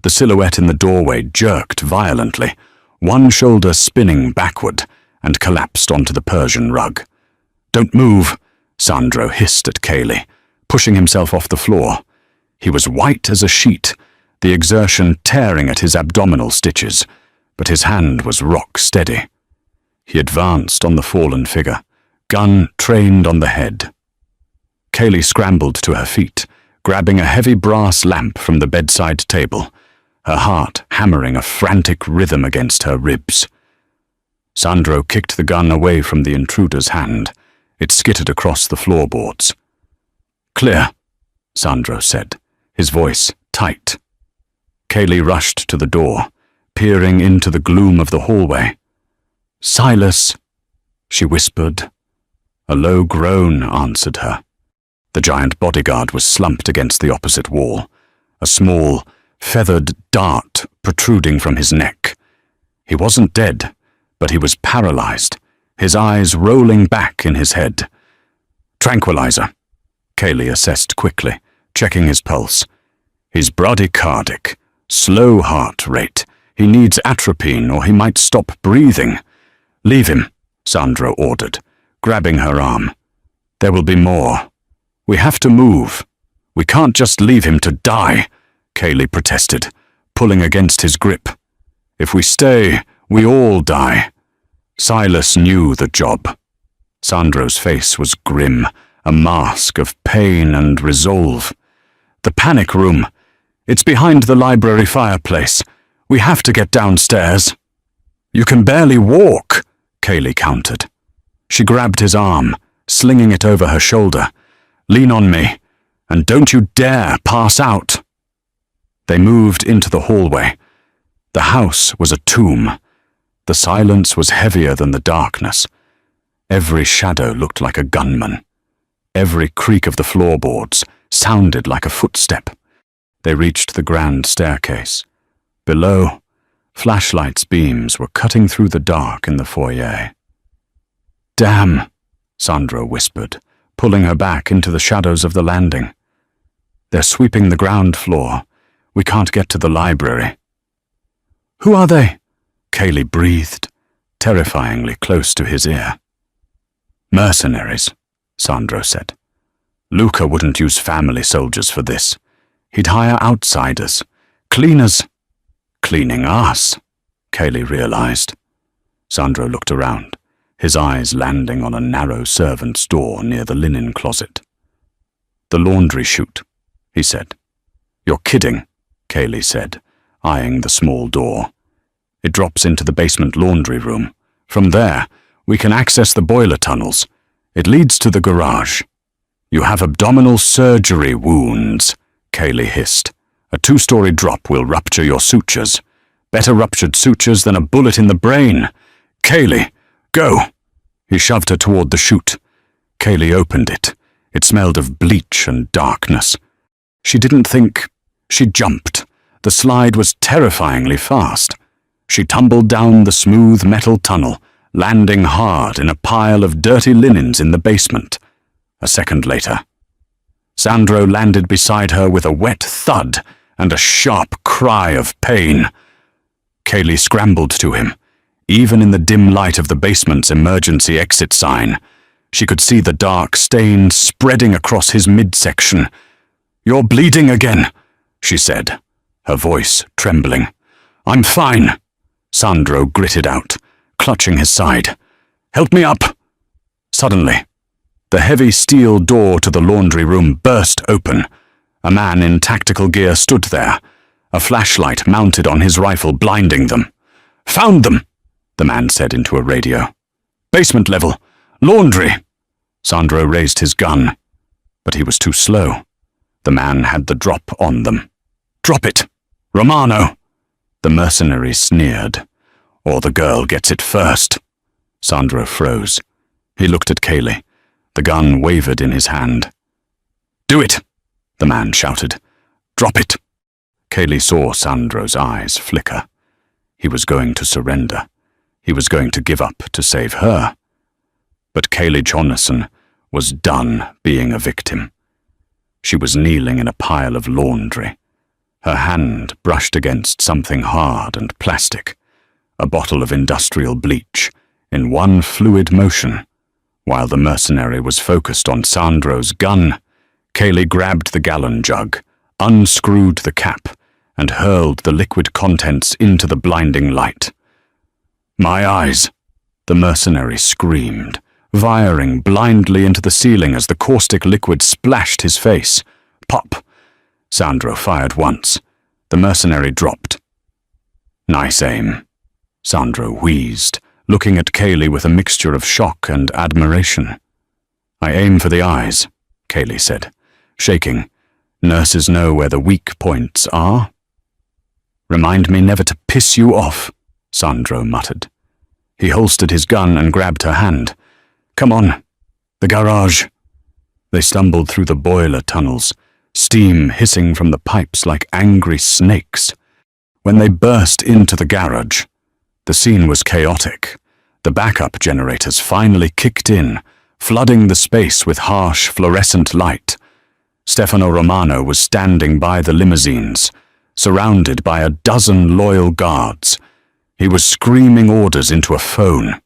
The silhouette in the doorway jerked violently, one shoulder spinning backward, and collapsed onto the Persian rug. "Don't move," Sandro hissed at Kaylee, pushing himself off the floor. He was white as a sheet, the exertion tearing at his abdominal stitches, but his hand was rock steady. He advanced on the fallen figure, gun trained on the head. Kaylee scrambled to her feet, grabbing a heavy brass lamp from the bedside table, her heart hammering a frantic rhythm against her ribs. Sandro kicked the gun away from the intruder's hand. It skittered across the floorboards. "Clear," Sandro said, his voice tight. Kaylee rushed to the door, peering into the gloom of the hallway. "Silas," she whispered. A low groan answered her. The giant bodyguard was slumped against the opposite wall, a small, feathered dart protruding from his neck. He wasn't dead, but he was paralyzed, his eyes rolling back in his head. "Tranquilizer," Kaylee assessed quickly, checking his pulse. "He's bradycardic, slow heart rate. He needs atropine or he might stop breathing." "Leave him," Sandro ordered, grabbing her arm. "There will be more. We have to move. We can't just leave him to die," Kaylee protested, pulling against his grip. "If we stay, we all die." Silas knew the job. Sandro's face was grim, a mask of pain and resolve. "The panic room. It's behind the library fireplace. We have to get downstairs." "You can barely walk," Kaylee countered. She grabbed his arm, slinging it over her shoulder. "Lean on me, and don't you dare pass out." They moved into the hallway. The house was a tomb. The silence was heavier than the darkness. Every shadow looked like a gunman. Every creak of the floorboards sounded like a footstep. They reached the grand staircase. Below, flashlights' beams were cutting through the dark in the foyer. "Damn," Sandro whispered, pulling her back into the shadows of the landing. "They're sweeping the ground floor. We can't get to the library." "Who are they?" Kaylee breathed, terrifyingly close to his ear. "Mercenaries," Sandro said. "Luca wouldn't use family soldiers for this. He'd hire outsiders, cleaners." "Cleaning us," Kaylee realized. Sandro looked around, his eyes landing on a narrow servant's door near the linen closet. "The laundry chute," he said. "You're kidding," Kaylee said, eyeing the small door. "It drops into the basement laundry room. From there, we can access the boiler tunnels. It leads to the garage." "You have abdominal surgery wounds," Kaylee hissed. "A 2-story drop will rupture your sutures. Better ruptured sutures than a bullet in the brain. Kaylee, go!" He shoved her toward the chute. Kaylee opened it. It smelled of bleach and darkness. She didn't think. She jumped. The slide was terrifyingly fast. She tumbled down the smooth metal tunnel, landing hard in a pile of dirty linens in the basement. A second later, Sandro landed beside her with a wet thud and a sharp cry of pain. Kaylee scrambled to him. Even in the dim light of the basement's emergency exit sign, she could see the dark stain spreading across his midsection. "You're bleeding again," she said, her voice trembling. "I'm fine," Sandro gritted out, clutching his side. "Help me up." Suddenly, the heavy steel door to the laundry room burst open. A man in tactical gear stood there, a flashlight mounted on his rifle blinding them. "Found them," the man said into a radio. "Basement level. Laundry." Sandro raised his gun, but he was too slow. The man had the drop on them. "Drop it, Romano," the mercenary sneered. "Or the girl gets it first." Sandro froze. He looked at Kaylee. The gun wavered in his hand. "Do it," the man shouted. "Drop it." Kaylee saw Sandro's eyes flicker. He was going to surrender. He was going to give up to save her. But Kaylee Jonasson was done being a victim. She was kneeling in a pile of laundry. Her hand brushed against something hard and plastic, a bottle of industrial bleach, in one fluid motion. While the mercenary was focused on Sandro's gun, Kaylee grabbed the gallon jug, unscrewed the cap, and hurled the liquid contents into the blinding light. "My eyes!" the mercenary screamed, firing blindly into the ceiling as the caustic liquid splashed his face. Pop! Sandro fired once. The mercenary dropped. "Nice aim," Sandro wheezed, looking at Kaylee with a mixture of shock and admiration. "I aim for the eyes," Kaylee said, shaking. "Nurses know where the weak points are." "Remind me never to piss you off," Sandro muttered. He holstered his gun and grabbed her hand. "Come on. The garage." They stumbled through the boiler tunnels, steam hissing from the pipes like angry snakes. When they burst into the garage, the scene was chaotic. The backup generators finally kicked in, flooding the space with harsh fluorescent light. Stefano Romano was standing by the limousines, surrounded by a dozen loyal guards. He was screaming orders into a phone.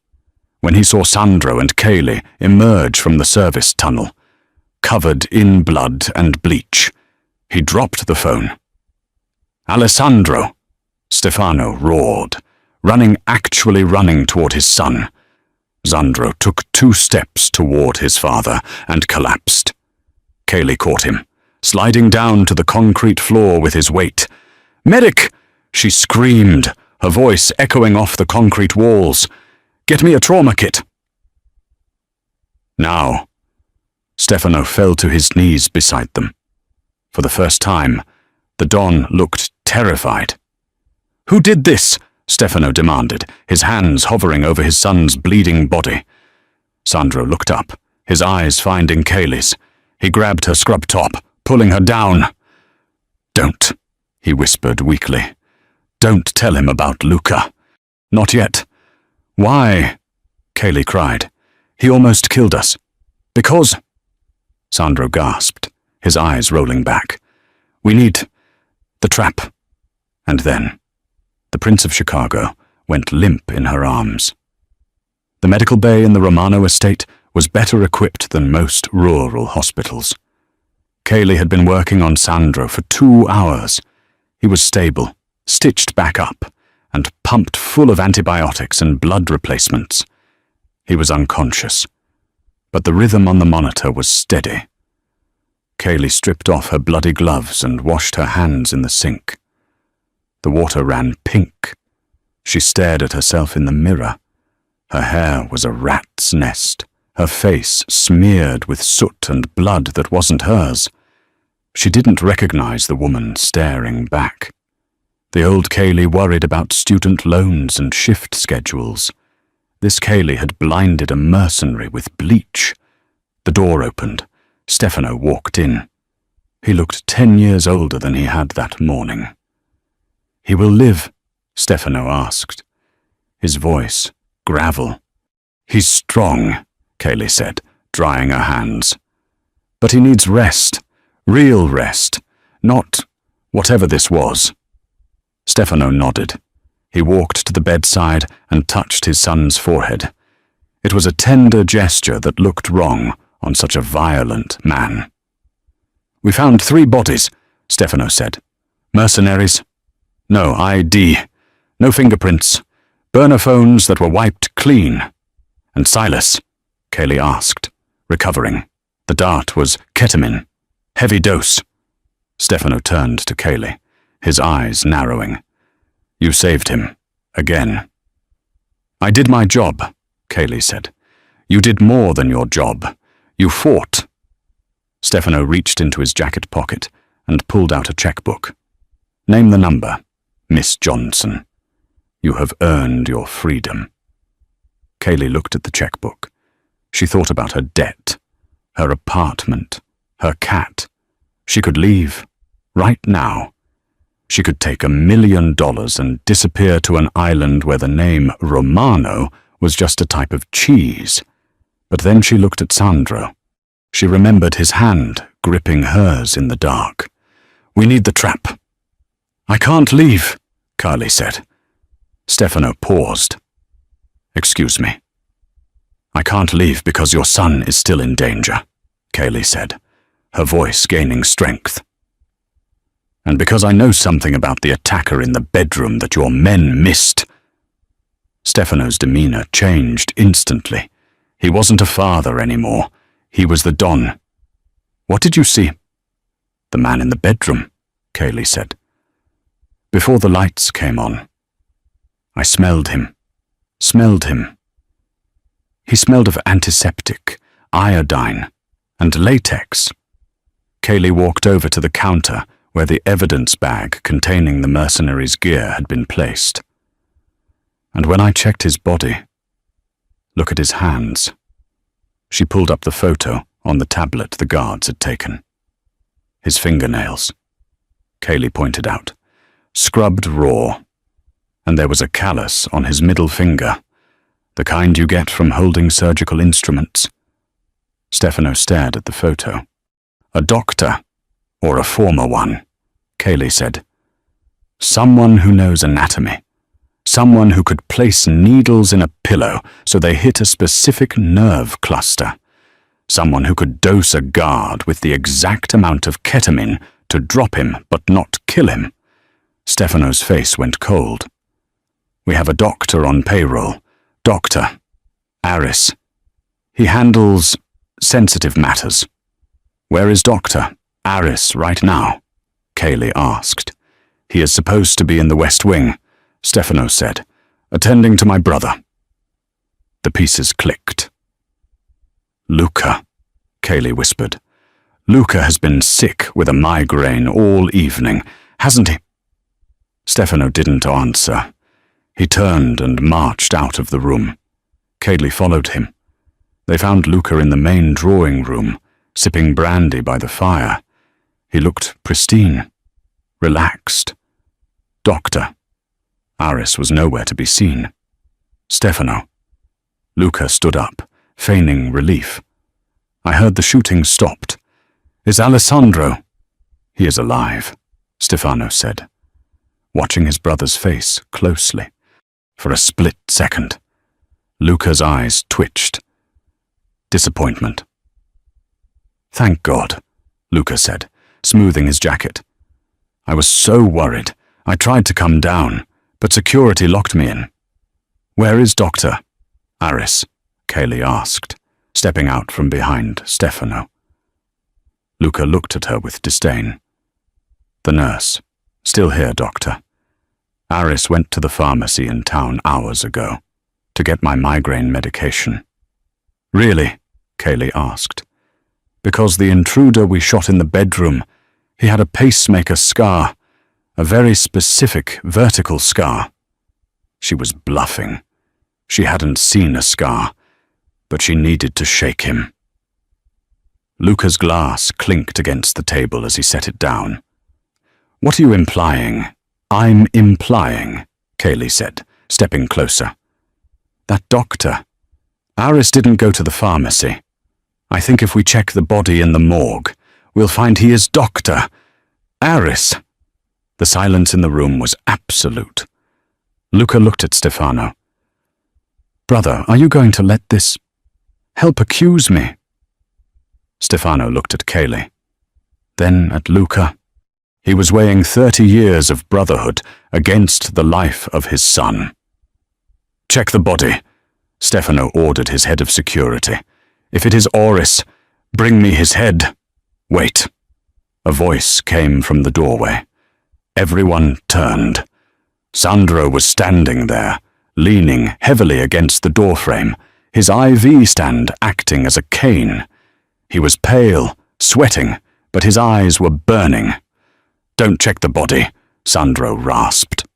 When he saw Sandro and Kaylee emerge from the service tunnel, covered in blood and bleach, he dropped the phone. "Alessandro!" Stefano roared, actually running toward his son. Sandro took 2 steps toward his father and collapsed. Kaylee caught him, sliding down to the concrete floor with his weight. "Medic!" she screamed, her voice echoing off the concrete walls. "Get me a trauma kit." Now, Stefano fell to his knees beside them. For the first time, the Don looked terrified. "Who did this?" Stefano demanded, his hands hovering over his son's bleeding body. Sandro looked up, his eyes finding Kaylee's. He grabbed her scrub top, pulling her down. "Don't," he whispered weakly. "Don't tell him about Luca. Not yet." "Why?" Kaylee cried. "He almost killed us." "Because—" Sandro gasped, his eyes rolling back. "We need the trap." And then the Prince of Chicago went limp in her arms. The medical bay in the Romano estate was better equipped than most rural hospitals. Kaylee had been working on Sandro for 2 hours. He was stable, stitched back up, and pumped full of antibiotics and blood replacements. He was unconscious, but the rhythm on the monitor was steady. Kaylee stripped off her bloody gloves and washed her hands in the sink. The water ran pink. She stared at herself in the mirror. Her hair was a rat's nest, her face smeared with soot and blood that wasn't hers. She didn't recognize the woman staring back. The old Kaylee worried about student loans and shift schedules. This Kaylee had blinded a mercenary with bleach. The door opened. Stefano walked in. He looked 10 years older than he had that morning. "He will live?" Stefano asked. His voice, gravel. "He's strong," Kaylee said, drying her hands. "But he needs rest, real rest, not whatever this was." Stefano nodded. He walked to the bedside and touched his son's forehead. It was a tender gesture that looked wrong on such a violent man. "We found 3 bodies," Stefano said. "Mercenaries. No ID. No fingerprints. Burner phones that were wiped clean." "And Silas?" Kaylee asked, recovering. The dart was ketamine. Heavy dose. Stefano turned to Kaylee, his eyes narrowing. "You saved him. Again." "I did my job," Kaylee said. "You did more than your job. You fought." Stefano reached into his jacket pocket and pulled out a checkbook. "Name the number, Miss Johnson. You have earned your freedom." Kaylee looked at the checkbook. She thought about her debt, her apartment, her cat. She could leave, right now. She could take $1 million and disappear to an island where the name Romano was just a type of cheese. But then she looked at Sandro. She remembered his hand gripping hers in the dark. "We need the trap." "I can't leave," Carly said. Stefano paused. "Excuse me." "I can't leave because your son is still in danger," Kaylee said, her voice gaining strength. "And because I know something about the attacker in the bedroom that your men missed." Stefano's demeanor changed instantly. He wasn't a father anymore. He was the Don. "What did you see?" "The man in the bedroom," Kaylee said. "Before the lights came on. I smelled him. Smelled him. He smelled of antiseptic, iodine, and latex." Kaylee walked over to the counter where the evidence bag containing the mercenary's gear had been placed. "And when I checked his body, look at his hands." She pulled up the photo on the tablet the guards had taken. "His fingernails," Kaylee pointed out, "scrubbed raw, and there was a callus on his middle finger, the kind you get from holding surgical instruments." Stefano stared at the photo. "A doctor, or a former one," Kaylee said. "Someone who knows anatomy. Someone who could place needles in a pillow so they hit a specific nerve cluster. Someone who could dose a guard with the exact amount of ketamine to drop him but not kill him." Stefano's face went cold. "We have a doctor on payroll. Dr. Aris. He handles sensitive matters." "Where is Dr. Aris right now?" Kaylee asked. "He is supposed to be in the West Wing," Stefano said, "attending to my brother." The pieces clicked. "Luca," Kaylee whispered. "Luca has been sick with a migraine all evening, hasn't he?" Stefano didn't answer. He turned and marched out of the room. Kaylee followed him. They found Luca in the main drawing room, sipping brandy by the fire. He looked pristine, relaxed. Doctor Aris was nowhere to be seen. "Stefano." Luca stood up, feigning relief. "I heard the shooting stopped. Is Alessandro?" "He is alive," Stefano said, watching his brother's face closely. For a split second, Luca's eyes twitched. Disappointment. "Thank God," Luca said, smoothing his jacket. "I was so worried. I tried to come down, but security locked me in." "Where is Dr. Aris?" Kaylee asked, stepping out from behind Stefano. Luca looked at her with disdain. The nurse. Still here, doctor. Aris went to the pharmacy in town hours ago to get my migraine medication. Really? Kaylee asked. Because the intruder we shot in the bedroom, he had a pacemaker scar, a very specific vertical scar. She was bluffing. She hadn't seen a scar, but she needed to shake him. Luca's glass clinked against the table as he set it down. What are you implying? I'm implying, Kaylee said, stepping closer. That doctor. Aris didn't go to the pharmacy. I think if we check the body in the morgue, we'll find he is Dr. Aris. The silence in the room was absolute. Luca looked at Stefano. Brother, are you going to let this help accuse me? Stefano looked at Kaylee, then at Luca. He was weighing 30 years of brotherhood against the life of his son. Check the body, Stefano ordered his head of security. If it is Oris, bring me his head. Wait. A voice came from the doorway. Everyone turned. Sandro was standing there, leaning heavily against the doorframe, his IV stand acting as a cane. He was pale, sweating, but his eyes were burning. Don't check the body, Sandro rasped.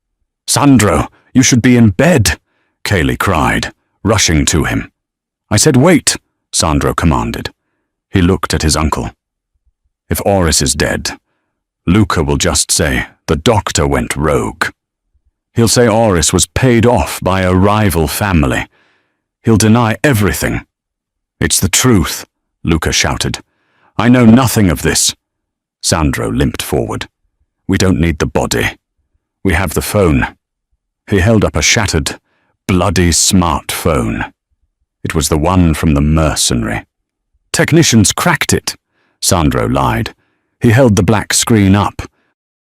Sandro, you should be in bed, Kaylee cried, rushing to him. I said wait, Sandro commanded. He looked at his uncle. If Oris is dead, Luca will just say the doctor went rogue. He'll say Oris was paid off by a rival family. He'll deny everything. It's the truth, Luca shouted. I know nothing of this. Sandro limped forward. We don't need the body. We have the phone. He held up a shattered, bloody smartphone. It was the one from the mercenary. Technicians cracked it, Sandro lied. He held the black screen up.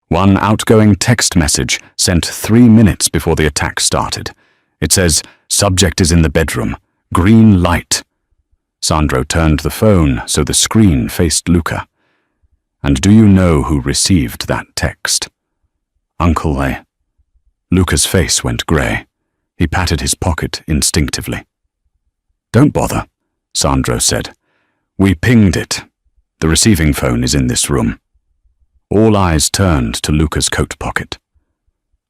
One outgoing text message sent 3 minutes before the attack started. It says, subject is in the bedroom. Green light. Sandro turned the phone so the screen faced Luca. And do you know who received that text? Uncle A. Luca's face went grey. He patted his pocket instinctively. Don't bother, Sandro said. We pinged it. The receiving phone is in this room. All eyes turned to Luca's coat pocket.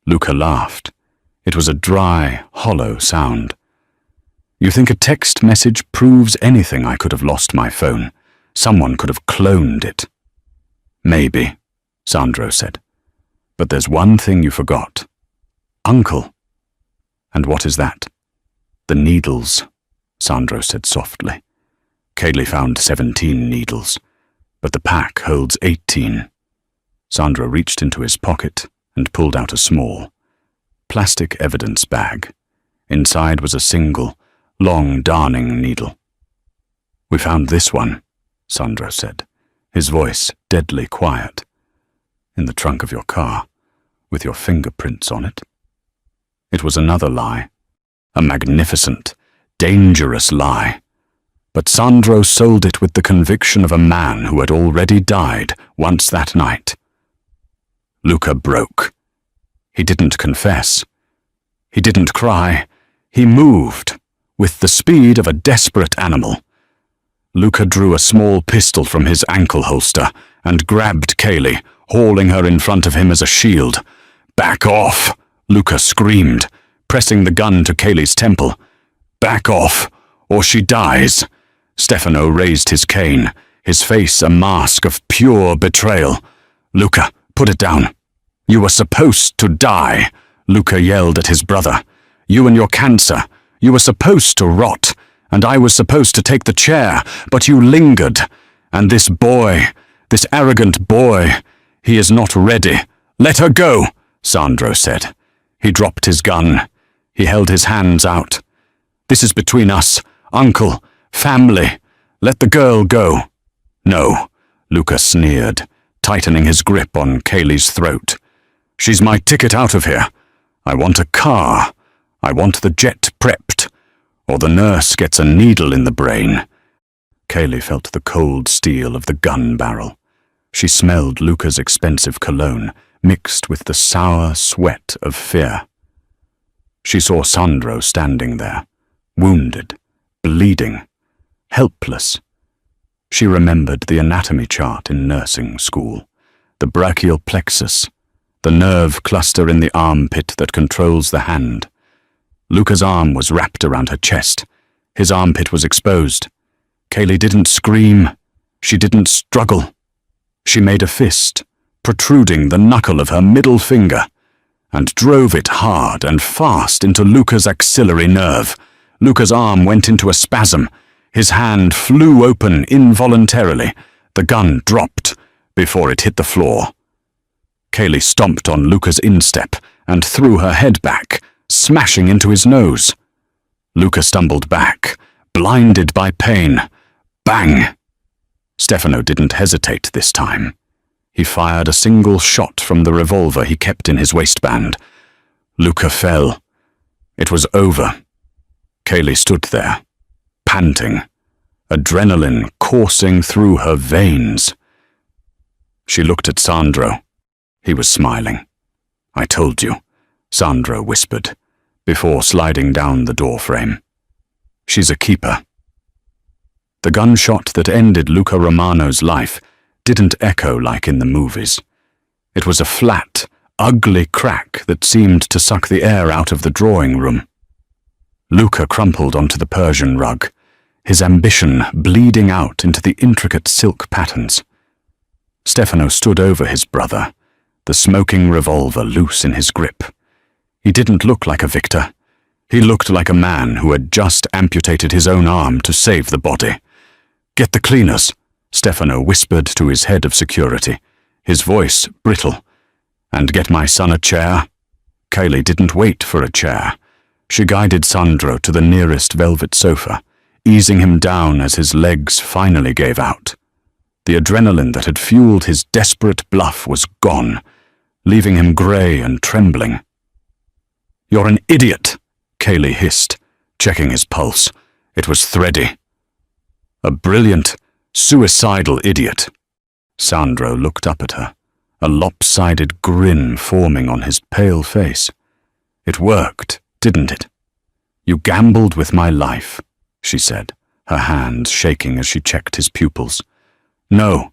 Luca laughed. It was a dry, hollow sound. You think a text message proves anything? I could have lost my phone. Someone could have cloned it. Maybe, Sandro said. But there's one thing you forgot. Uncle. And what is that? The needles, Sandro said softly. Kaylee found 17 needles, but the pack holds 18. Sandro reached into his pocket and pulled out a small, plastic evidence bag. Inside was a single, long darning needle. We found this one, Sandro said, his voice deadly quiet. In the trunk of your car, with your fingerprints on it. It was another lie, a magnificent, dangerous lie. But Sandro sold it with the conviction of a man who had already died once that night. Luca broke. He didn't confess. He didn't cry. He moved, with the speed of a desperate animal. Luca drew a small pistol from his ankle holster and grabbed Kaylee, hauling her in front of him as a shield. Back off, Luca screamed, pressing the gun to Kaylee's temple. Back off, or she dies. Stefano raised his cane, his face a mask of pure betrayal. Luca, put it down. You were supposed to die, Luca yelled at his brother. You and your cancer. You were supposed to rot, and I was supposed to take the chair, but you lingered. And this boy, this arrogant boy, he is not ready. Let her go, Sandro said. He dropped his gun. He held his hands out. This is between us, uncle, family. Let the girl go. No, Luca sneered, tightening his grip on Kaylee's throat. She's my ticket out of here. I want a car. I want the jet prepped. or the nurse gets a needle in the brain. Kaylee felt the cold steel of the gun barrel. She smelled Luca's expensive cologne, mixed with the sour sweat of fear. She saw Sandro standing there, wounded, bleeding, helpless. She remembered the anatomy chart in nursing school, the brachial plexus, the nerve cluster in the armpit that controls the hand. Luca's arm was wrapped around her chest. His armpit was exposed. Kaylee didn't scream. She didn't struggle. She made a fist, protruding the knuckle of her middle finger, and drove it hard and fast into Luca's axillary nerve. Luca's arm went into a spasm. His hand flew open involuntarily. The gun dropped before it hit the floor. Kaylee stomped on Luca's instep and threw her head back, smashing into his nose. Luca stumbled back, blinded by pain. Bang! Stefano didn't hesitate this time. He fired a single shot from the revolver he kept in his waistband. Luca fell. It was over. Kaylee stood there, panting, adrenaline coursing through her veins. She looked at Sandro. He was smiling. "I told you," Sandro whispered, before sliding down the doorframe. "She's a keeper." The gunshot that ended Luca Romano's life didn't echo like in the movies. It was a flat, ugly crack that seemed to suck the air out of the drawing room. Luca crumpled onto the Persian rug, his ambition bleeding out into the intricate silk patterns. Stefano stood over his brother, the smoking revolver loose in his grip. He didn't look like a victor. He looked like a man who had just amputated his own arm to save the body. "Get the cleaners," Stefano whispered to his head of security, his voice brittle. "And get my son a chair." Kaylee didn't wait for a chair. She guided Sandro to the nearest velvet sofa, easing him down as his legs finally gave out. The adrenaline that had fueled his desperate bluff was gone, leaving him grey and trembling. "You're an idiot," Kaylee hissed, checking his pulse. It was thready. "A brilliant, suicidal idiot." Sandro looked up at her, a lopsided grin forming on his pale face. "It worked, didn't it?" "You gambled with my life," she said, her hands shaking as she checked his pupils. "No,"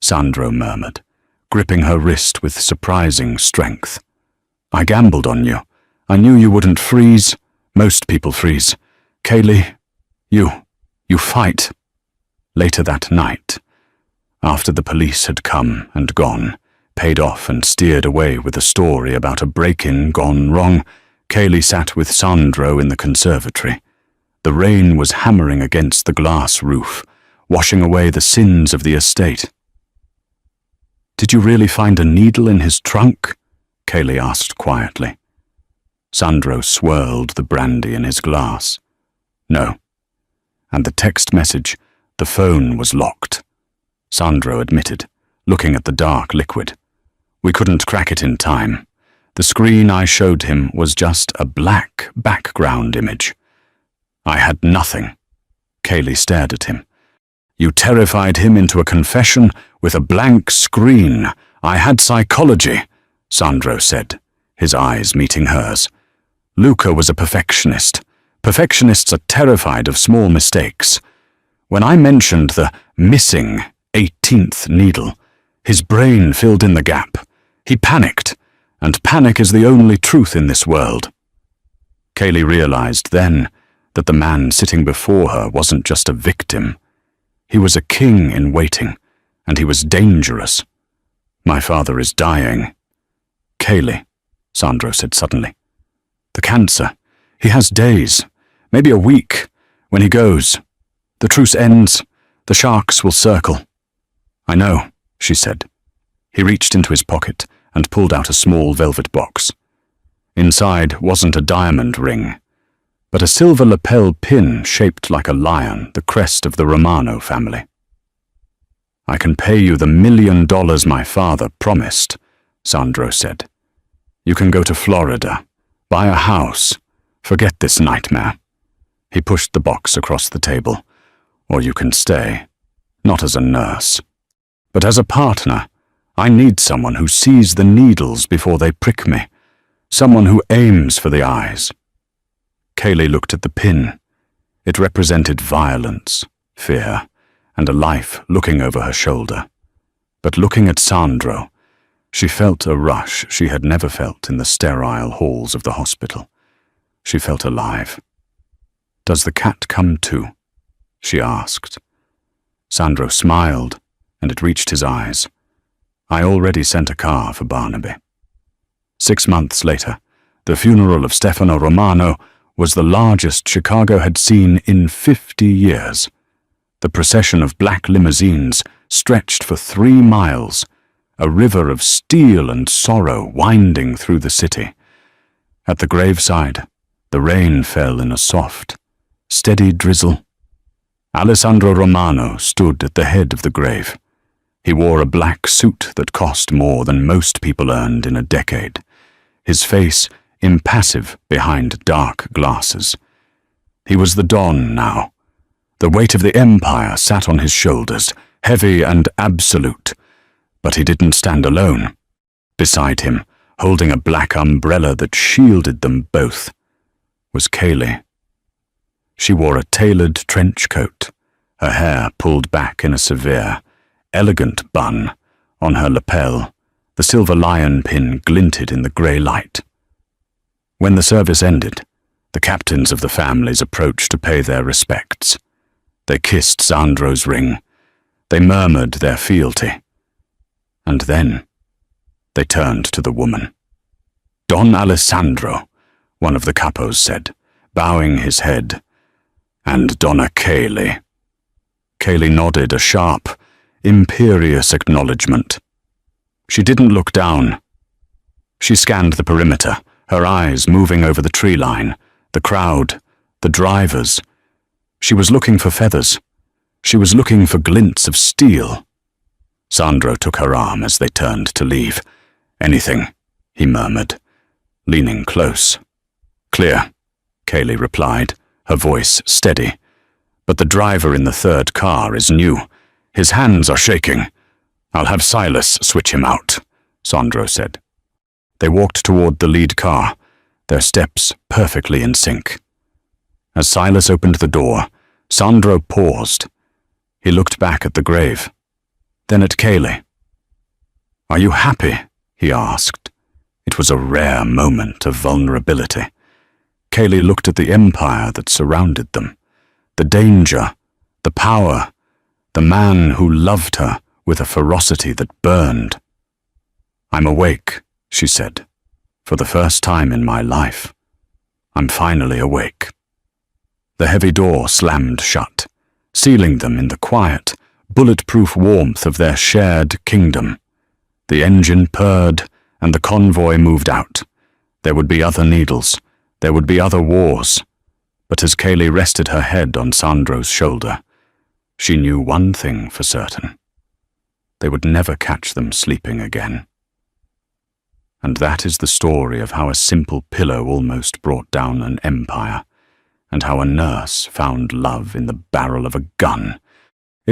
Sandro murmured, gripping her wrist with surprising strength. "I gambled on you. I knew you wouldn't freeze. Most people freeze. Kaylee, you fight." Later that night, after the police had come and gone, paid off and steered away with a story about a break-in gone wrong, Kaylee sat with Sandro in the conservatory. The rain was hammering against the glass roof, washing away the sins of the estate. "Did you really find a needle in his trunk?" Kaylee asked quietly. Sandro swirled the brandy in his glass. "No." And the text message, the phone was locked. Sandro admitted, looking at the dark liquid. "We couldn't crack it in time. The screen I showed him was just a black background image." "I had nothing." Kaylee stared at him. "You terrified him into a confession with a blank screen. I had psychology," Sandro said, his eyes meeting hers. "Luca was a perfectionist. Perfectionists are terrified of small mistakes. When I mentioned the missing 18th needle, his brain filled in the gap. He panicked, and panic is the only truth in this world." Kaylee realized then that the man sitting before her wasn't just a victim. He was a king in waiting, and he was dangerous. "My father is dying." "Kaylee," Sandro said suddenly. "The cancer. He has days, maybe a week, when he goes. The truce ends. The sharks will circle." "I know," she said. He reached into his pocket and pulled out a small velvet box. Inside wasn't a diamond ring, but a silver lapel pin shaped like a lion, the crest of the Romano family. "I can pay you the $1 million my father promised," Sandro said. "You can go to Florida, buy a house, forget this nightmare. He pushed the box across the table. Or you can stay, not as a nurse, but as a partner. I need someone who sees the needles before they prick me, someone who aims for the eyes. Kaylee looked at the pin. It represented violence, fear, and a life looking over her shoulder. But looking at Sandro, she felt a rush she had never felt in the sterile halls of the hospital. She felt alive. "Does the cat come too?" she asked. Sandro smiled, and it reached his eyes. "I already sent a car for Barnaby." 6 months later, the funeral of Stefano Romano was the largest Chicago had seen in 50 years. The procession of black limousines stretched for 3 miles, a river of steel and sorrow winding through the city. At the graveside, the rain fell in a soft, steady drizzle. Alessandro Romano stood at the head of the grave. He wore a black suit that cost more than most people earned in a decade, his face impassive behind dark glasses. He was the Don now. The weight of the empire sat on his shoulders, heavy and absolute. But he didn't stand alone. Beside him, holding a black umbrella that shielded them both, was Kaylee. She wore a tailored trench coat, her hair pulled back in a severe, elegant bun. On her lapel, the silver lion pin glinted in the grey light. When the service ended, the captains of the families approached to pay their respects. They kissed Sandro's ring. They murmured their fealty. And then they turned to the woman. "Don Alessandro," one of the capos said, bowing his head, "and Donna Kaylee." Kaylee nodded a sharp, imperious acknowledgement. She didn't look down. She scanned the perimeter, her eyes moving over the tree line, the crowd, the drivers. She was looking for feathers. She was looking for glints of steel. Sandro took her arm as they turned to leave. "Anything," he murmured, leaning close. "Clear," Kaylee replied, her voice steady. "But the driver in the third car is new. His hands are shaking. I'll have Silas switch him out," Sandro said. They walked toward the lead car, their steps perfectly in sync. As Silas opened the door, Sandro paused. He looked back at the grave, then at Kaylee. "Are you happy?" he asked. It was a rare moment of vulnerability. Kaylee looked at the empire that surrounded them, the danger, the power, the man who loved her with a ferocity that burned. "I'm awake," she said, "for the first time in my life. I'm finally awake." The heavy door slammed shut, sealing them in the quiet, bulletproof warmth of their shared kingdom. The engine purred, and the convoy moved out. There would be other needles. There would be other wars. But as Kaylee rested her head on Sandro's shoulder, she knew one thing for certain. They would never catch them sleeping again. And that is the story of how a simple pillow almost brought down an empire, and how a nurse found love in the barrel of a gun,